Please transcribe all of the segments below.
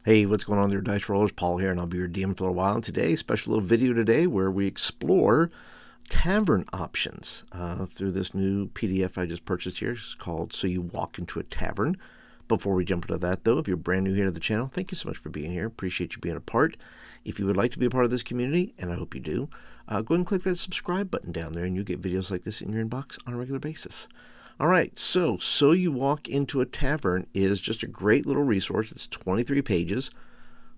Hey, what's going on there, Dice Rollers? Paul here, and I'll be your DM for a while. And today, special little video today where we explore tavern options through this new PDF I just purchased here. It's called So You Walk Into a Tavern. Before we jump into that, though, if you're brand new here to the channel, thank you so much for being here. Appreciate you being a part. If you would like to be a part of this community, and I hope you do, go ahead and click that subscribe button down there, and you'll get videos like this in your inbox on a regular basis. All right, so You Walk Into a Tavern is just a great little resource. It's 23 pages,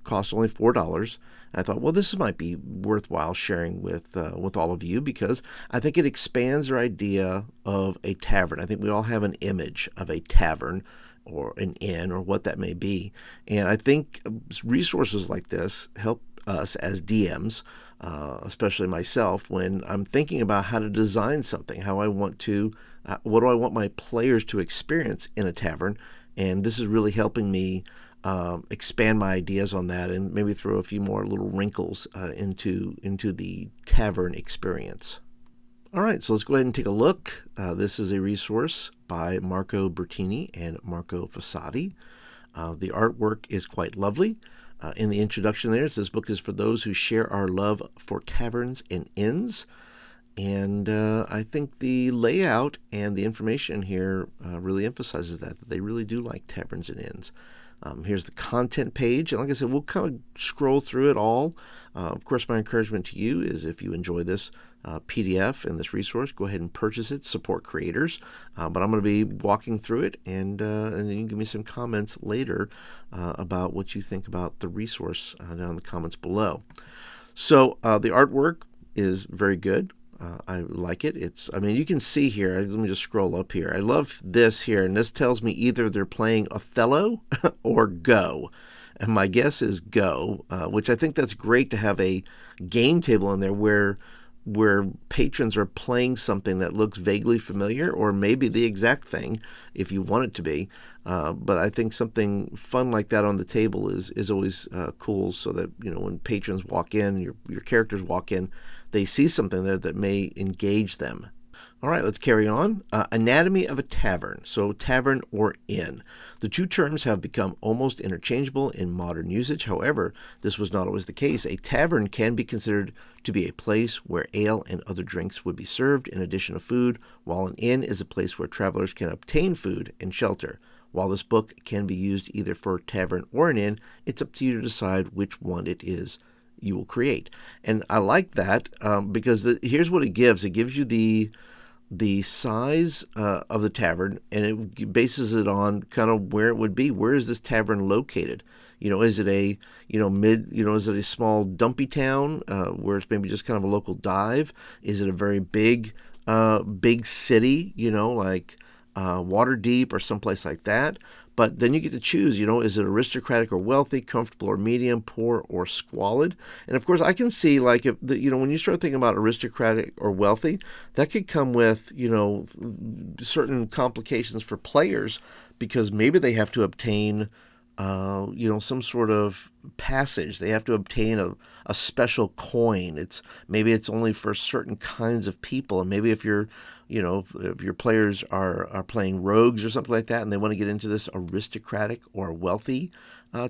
costs only $4. And I thought, well, this might be worthwhile sharing with all of you because I think it expands our idea of a tavern. I think we all have an image of a tavern or an inn or what that may be, and I think resources like this help us as DMs, especially myself, when I'm thinking about how to design something, how I want to, what do I want my players to experience in a tavern, and this is really helping me expand my ideas on that and maybe throw a few more little wrinkles into the tavern experience. All right, so let's go ahead and take a look. This is a resource by Marco Bertini and Marco Fossati. The artwork is quite lovely. In the introduction there, it says, "This book is for those who share our love for taverns and inns." And I think the layout and the information here really emphasizes that they really do like taverns and inns. Here's the content page. And like I said, we'll kind of scroll through it all. Of course, my encouragement to you is if you enjoy this PDF and this resource, go ahead and purchase it, support creators. But I'm going to be walking through it, and then you can give me some comments later about what you think about the resource down in the comments below. So the artwork is very good. I like it. I mean, you can see here, let me just scroll up here. I love this here, and this tells me either they're playing Othello or Go. And my guess is Go, which I think that's great to have a game table in there where patrons are playing something that looks vaguely familiar or maybe the exact thing if you want it to be. But I think something fun like that on the table is always cool, so that, you know, when patrons walk in, your characters walk in, they see something there that may engage them. All right, let's carry on. Anatomy of a tavern. So tavern or inn. The two terms have become almost interchangeable in modern usage. However, this was not always the case. A tavern can be considered to be a place where ale and other drinks would be served in addition to food, while an inn is a place where travelers can obtain food and shelter. While this book can be used either for a tavern or an inn, it's up to you to decide which one it is you will create. And I like that because here's what it gives. It gives you the size of the tavern, and it bases it on kind of where it would be. Where is this tavern located? You know, is it a, is it a small dumpy town where it's maybe just kind of a local dive? Is it a very big city, like Waterdeep or someplace like that? But then you get to choose, is it aristocratic or wealthy, comfortable or medium, poor or squalid? And of course, I can see, like, if when you start thinking about aristocratic or wealthy, that could come with, certain complications for players, because maybe they have to obtain, some sort of passage. They have to obtain a special coin. Maybe it's only for certain kinds of people, and maybe if your players are playing rogues or something like that, and they want to get into this aristocratic or wealthy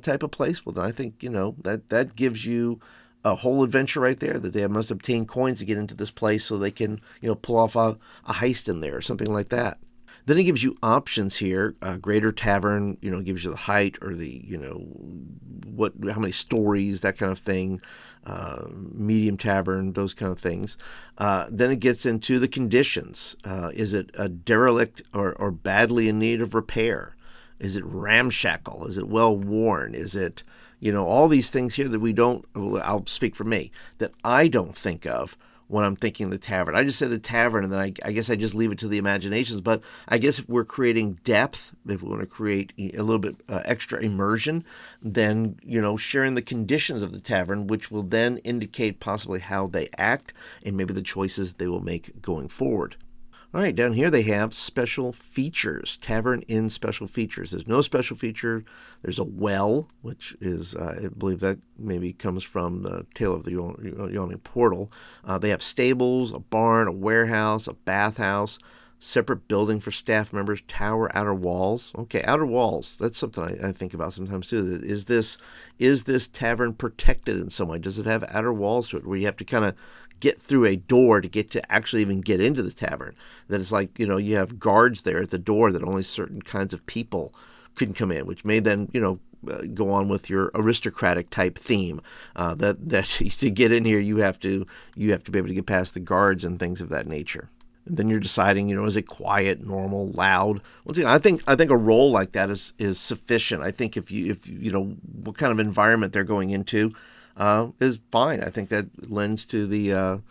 type of place, well, then I think that gives you a whole adventure right there, that they must obtain coins to get into this place so they can pull off a heist in there or something like that. Then it gives you options here. Greater tavern, gives you the height or the, how many stories, that kind of thing. Medium tavern, those kind of things. Then it gets into the conditions. Is it a derelict or badly in need of repair? Is it ramshackle? Is it well worn? Is it, all these things here that I'll speak for me, that I don't think of when I'm thinking the tavern. I just said the tavern, and then I guess I just leave it to the imaginations. But I guess if we're creating depth, if we want to create a little bit extra immersion, then, sharing the conditions of the tavern, which will then indicate possibly how they act and maybe the choices they will make going forward. All right, down here they have special features, tavern inn special features. There's no special feature. There's a well, which is, I believe that maybe comes from the Tale of the Yawning Portal. They have stables, a barn, a warehouse, a bathhouse, separate building for staff members, tower, outer walls. Okay, outer walls. That's something I think about sometimes too. Is this tavern protected in some way? Does it have outer walls to it where you have to kind of get through a door to get to actually even get into the tavern? That it's like, you have guards there at the door that only certain kinds of people couldn't come in, which may then, go on with your aristocratic type theme. That to get in here, you have to be able to get past the guards and things of that nature. And then you're deciding, is it quiet, normal, loud? Once again, I think a role like that is sufficient. I think if what kind of environment they're going into is fine. I think that lends to the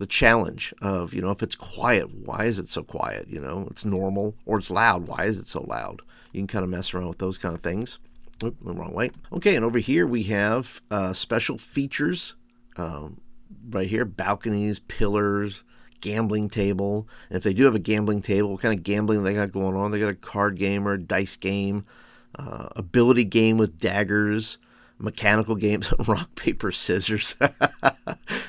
challenge of, if it's quiet, why is it so quiet? It's normal, or it's loud. Why is it so loud? You can kind of mess around with those kind of things. Oop, the wrong way. Okay, and over here we have special features right here: balconies, pillars, gambling table. And if they do have a gambling table, what kind of gambling they got going on? They got a card game or a dice game, ability game with daggers, mechanical games, rock, paper, scissors.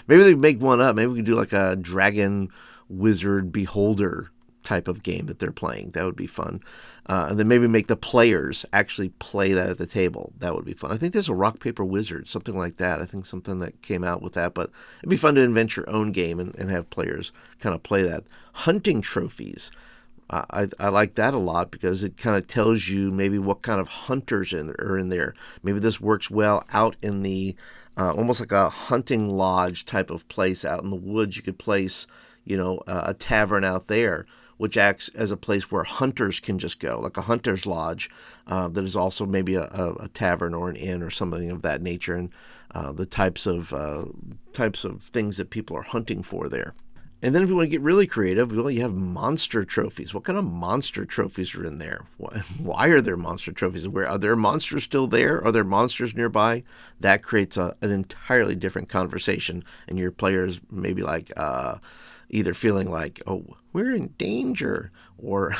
Maybe they make one up. Maybe we can do like a dragon, wizard, beholder type of game that they're playing. That would be fun. And then maybe make the players actually play that at the table. That would be fun. I think there's a rock, paper, wizard, something like that. I think something that came out with that. But it'd be fun to invent your own game and have players kind of play that. Hunting trophies. I like that a lot because it kind of tells you maybe what kind of hunters are in there. Maybe this works well out in the almost like a hunting lodge type of place out in the woods. You could place, a tavern out there, which acts as a place where hunters can just go, like a hunter's lodge that is also maybe a tavern or an inn or something of that nature, and the types of things that people are hunting for there. And then if you want to get really creative, well, you have monster trophies. What kind of monster trophies are in there? Why are there monster trophies? Are there monsters still there? Are there monsters nearby? That creates an entirely different conversation, and your players maybe like either feeling like, oh, we're in danger, or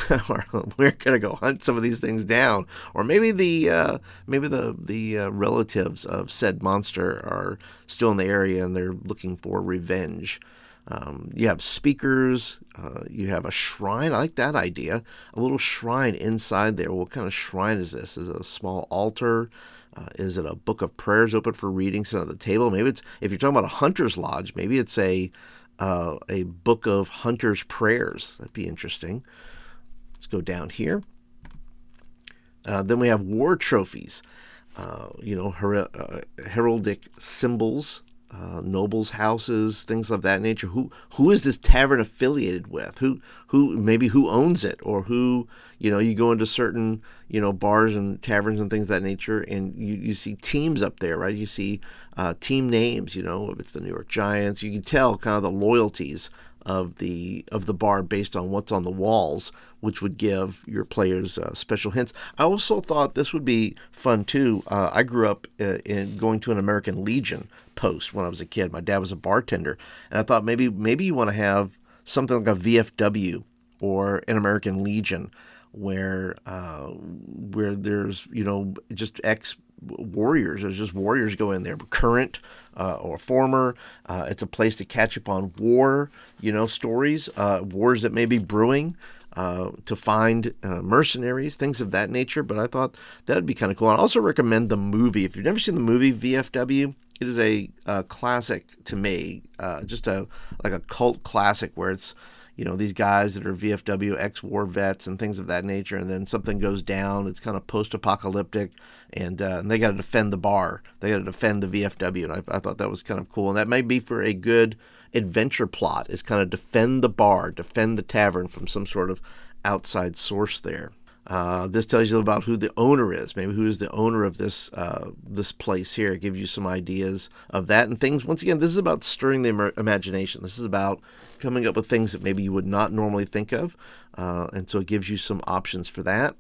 we're gonna go hunt some of these things down, or maybe the relatives of said monster are still in the area and they're looking for revenge. You have speakers. You have a shrine. I like that idea. A little shrine inside there. What kind of shrine is this? Is it a small altar? Is it a book of prayers open for reading set on the table? Maybe it's, if you're talking about a hunter's lodge, maybe it's a book of hunter's prayers. That'd be interesting. Let's go down here. Then we have war trophies. Heraldic symbols. Nobles' houses, things of that nature. Who is this tavern affiliated with? Who owns it, or who, you go into certain, bars and taverns and things of that nature, and you see teams up there, right? You see team names, if it's the New York Giants. You can tell kind of the loyalties of the bar based on what's on the walls, which would give your players special hints. I also thought this would be fun too. I grew up in going to an American Legion post when I was a kid. My dad was a bartender, and I thought maybe you want to have something like a VFW or an American Legion where there's just ex-warriors. There's just warriors go in there, current or former. It's a place to catch up on war, stories, wars that may be brewing, to find mercenaries, things of that nature. But I thought that would be kind of cool. I'd also recommend the movie. If you've never seen the movie VFW, it is a classic to me, just like a cult classic where it's, these guys that are VFW ex-war vets and things of that nature, and then something goes down. It's kind of post-apocalyptic, and they got to defend the bar. They got to defend the VFW, and I thought that was kind of cool. And that may be for a good adventure plot, is kind of defend the bar, defend the tavern from some sort of outside source there. This tells you about who the owner is, maybe who is the owner of this place here. It gives you some ideas of that and things. Once again, this is about stirring the imagination. This is about coming up with things that maybe you would not normally think of, and so it gives you some options for that.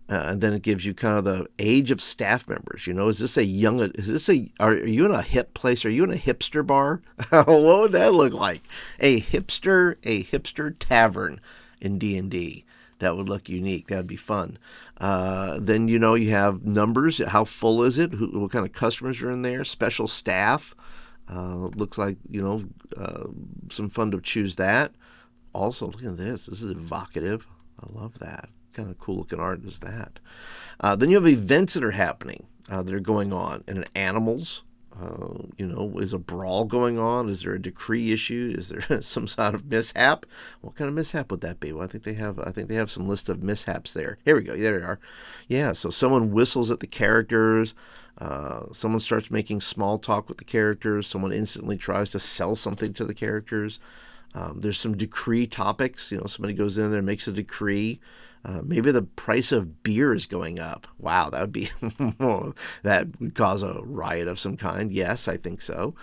And then it gives you kind of the age of staff members. Are you in a hip place? Are you in a hipster bar? What would that look like? A hipster tavern in D&D. That would look unique. That would be fun. Then, you have numbers. How full is it? What kind of customers are in there? Special staff. Looks like, some fun to choose that. Also, look at this. This is evocative. I love that. Kind of cool looking art is that. Then you have events that are happening, that are going on. And animals, is a brawl going on? Is there a decree issued? Is there some sort of mishap? What kind of mishap would that be? Well, I think they have some list of mishaps there. Here we go. There we are. Yeah. So someone whistles at the characters. Someone starts making small talk with the characters. Someone instantly tries to sell something to the characters. There's some decree topics. Somebody goes in there and makes a decree. Maybe the price of beer is going up. Wow, that would be that would cause a riot of some kind. Yes, I think so.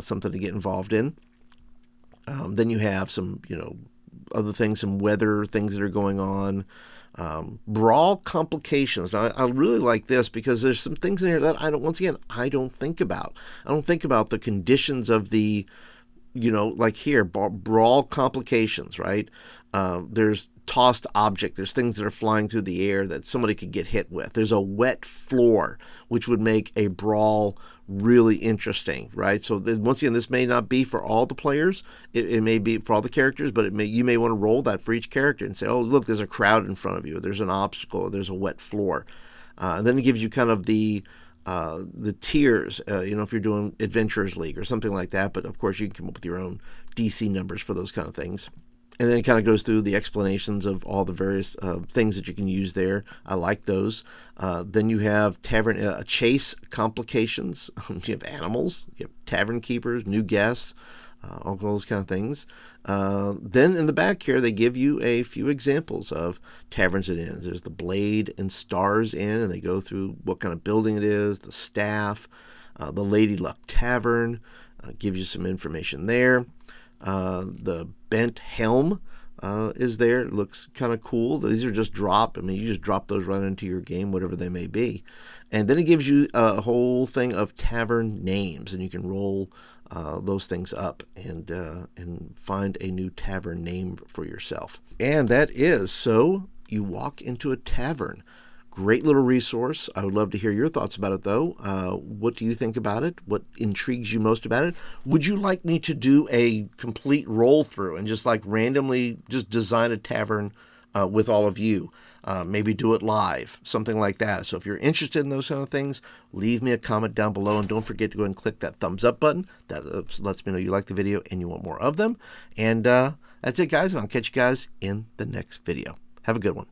Something to get involved in. Then you have some, other things, some weather things that are going on. Brawl complications. Now, I really like this because there's some things in here that I don't think about. I don't think about the conditions of the, like here, brawl complications, right? There's tossed object. There's things that are flying through the air that somebody could get hit with. There's a wet floor, which would make a brawl really interesting, right? So once again, this may not be for all the players. It may be for all the characters, but you may want to roll that for each character and say, oh, look, there's a crowd in front of you. Or there's an obstacle. Or there's a wet floor. And then it gives you kind of the tiers, if you're doing Adventurers League or something like that. But of course, you can come up with your own DC numbers for those kind of things. And then it kind of goes through the explanations of all the various things that you can use there. I like those. Then you have tavern chase complications. You have animals. You have tavern keepers, new guests, all those kind of things. Then in the back here, they give you a few examples of taverns and inns. There's the Blade and Stars Inn, and they go through what kind of building it is, the staff, the Lady Luck Tavern, gives you some information there. The Bent Helm is there. It looks kind of cool. These are just you just drop those right into your game, whatever they may be. And then it gives you a whole thing of tavern names, and you can roll those things up and find a new tavern name for yourself. And that is So You Walk into a Tavern. Great little resource. I would love to hear your thoughts about it, though. What do you think about it? What intrigues you most about it? Would you like me to do a complete roll through and just randomly just design a tavern with all of you? Maybe do it live, something like that. So if you're interested in those kind of things, leave me a comment down below, and don't forget to go and click that thumbs up button. That lets me know you like the video and you want more of them. And that's it, guys, and I'll catch you guys in the next video. Have a good one.